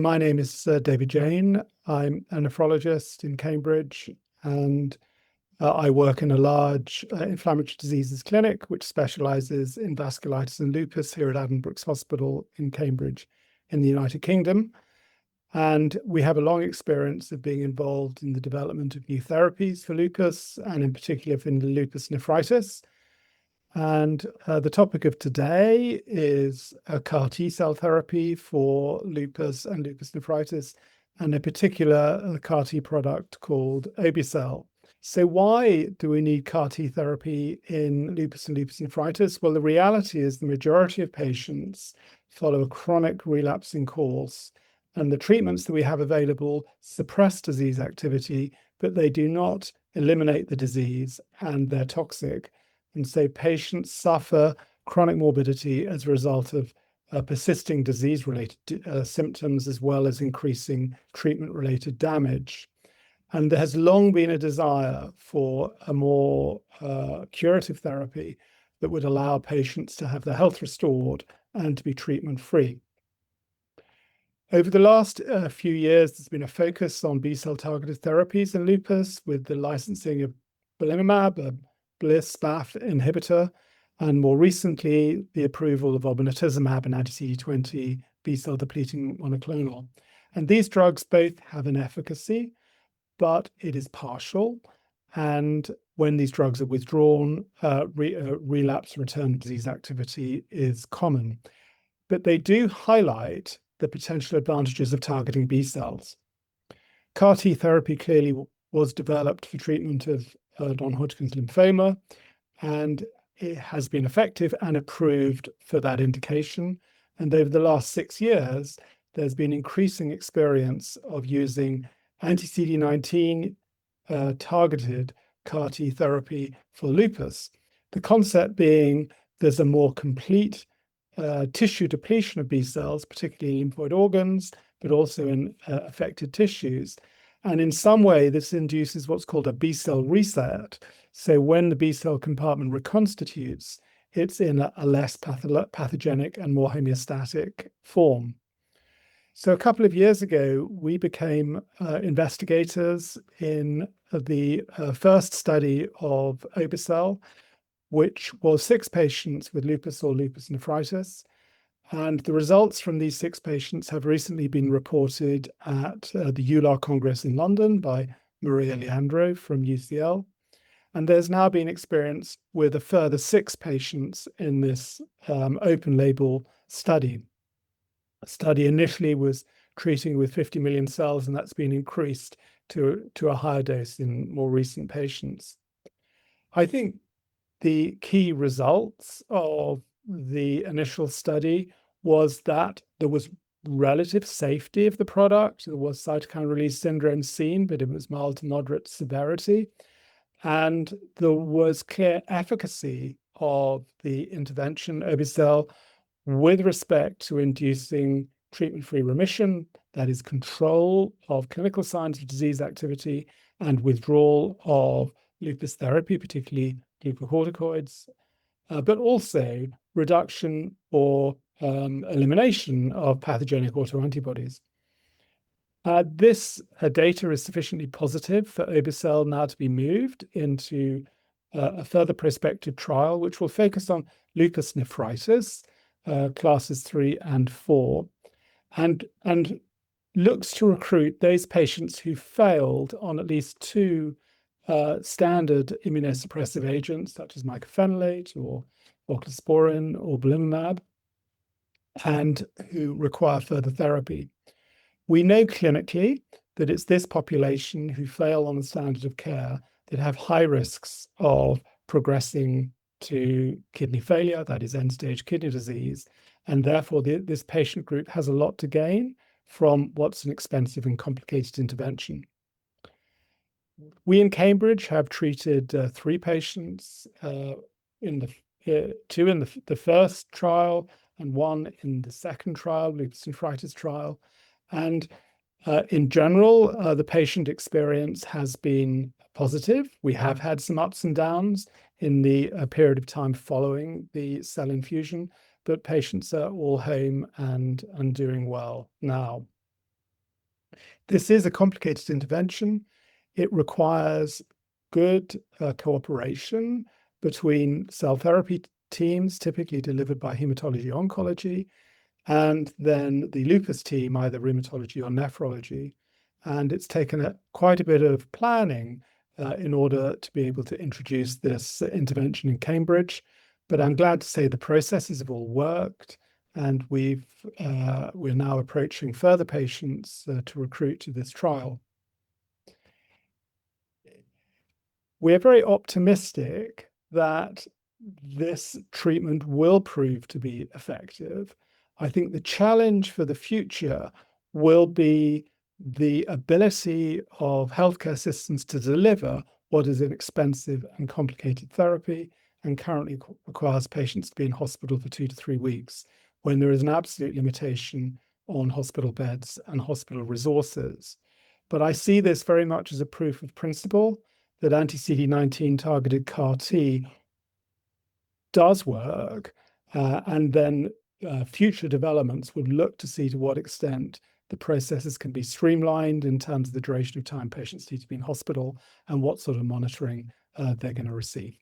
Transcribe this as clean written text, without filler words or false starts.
My name is David Jayne. I'm a nephrologist in Cambridge, and I work in a large inflammatory diseases clinic, which specializes in vasculitis and lupus here at Addenbrooke's Hospital in Cambridge in the United Kingdom. And we have a long experience of being involved in the development of new therapies for lupus, and in particular for lupus nephritis. And the topic of today is a CAR T-cell therapy for lupus and lupus nephritis, and in particular, a CAR T product called obe-cel. So why do we need CAR T therapy in lupus and lupus nephritis? Well, the reality is the majority of patients follow a chronic relapsing course, and the treatments that we have available suppress disease activity, but they do not eliminate the disease, and they're toxic. And so patients suffer chronic morbidity as a result of persisting disease-related symptoms, as well as increasing treatment-related damage. And there has long been a desire for a more curative therapy that would allow patients to have their health restored and to be treatment-free. Over the last few years, there's been a focus on B-cell targeted therapies in lupus with the licensing of belimumab, a BAFF inhibitor, and more recently, the approval of obinutuzumab, an anti-CD20 B-cell depleting monoclonal. And these drugs both have an efficacy, but it is partial. And when these drugs are withdrawn, relapse and return disease activity is common. But they do highlight the potential advantages of targeting B cells. CAR T therapy clearly was developed for treatment of non-Hodgkin's lymphoma, and it has been effective and approved for that indication. And over the last 6 years, there's been increasing experience of using anti-CD19 targeted CAR T therapy for lupus. The concept being there's a more complete tissue depletion of B cells, particularly in lymphoid organs, but also in affected tissues. And in some way, this induces what's called a B cell reset. So when the B cell compartment reconstitutes, it's in a less pathogenic and more homeostatic form. So a couple of years ago, we became investigators in the first study of obe-cel, which was 6 patients with lupus or lupus nephritis. And the results from these 6 patients have recently been reported at the EULAR Congress in London by Maria Leandro from UCL. And there's now been experience with a further 6 patients in this open label study. The study initially was treating with 50 million cells, and that's been increased to a higher dose in more recent patients. I think the key results of the initial study was that there was relative safety of the product. There was cytokine release syndrome seen, but it was mild to moderate severity. And there was clear efficacy of the intervention, obe-cel, with respect to inducing treatment-free remission, that is control of clinical signs of disease activity and withdrawal of lupus therapy, particularly glucocorticoids, but also reduction or elimination of pathogenic autoantibodies. This data is sufficiently positive for obe-cel now to be moved into a further prospective trial, which will focus on lupus nephritis, classes 3 and 4, and looks to recruit those patients who failed on at least 2 standard immunosuppressive agents, such as mycophenolate or voclosporin or belimumab, and who require further therapy. We know clinically that it's this population who fail on the standard of care that have high risks of progressing to kidney failure, that is end-stage kidney disease, and therefore this patient group has a lot to gain from what's an expensive and complicated intervention. We in Cambridge have treated 3 patients, in the 2 in the first trial and 1 in the second trial, lupus nephritis trial. And in general, the patient experience has been positive. We have had some ups and downs in the period of time following the cell infusion, but patients are all home and doing well now. This is a complicated intervention. It requires good cooperation between cell therapy teams, typically delivered by hematology oncology, and then the lupus team, either rheumatology or nephrology. And it's taken quite a bit of planning in order to be able to introduce this intervention in Cambridge. But I'm glad to say the processes have all worked, and we're now approaching further patients to recruit to this trial. We're very optimistic that this treatment will prove to be effective. I think the challenge for the future will be the ability of healthcare systems to deliver what is an expensive and complicated therapy and currently requires patients to be in hospital for 2 to 3 weeks, when there is an absolute limitation on hospital beds and hospital resources. But I see this very much as a proof of principle that anti-CD19 targeted CAR T does work, and then future developments would look to see to what extent the processes can be streamlined in terms of the duration of time patients need to be in hospital and what sort of monitoring they're going to receive.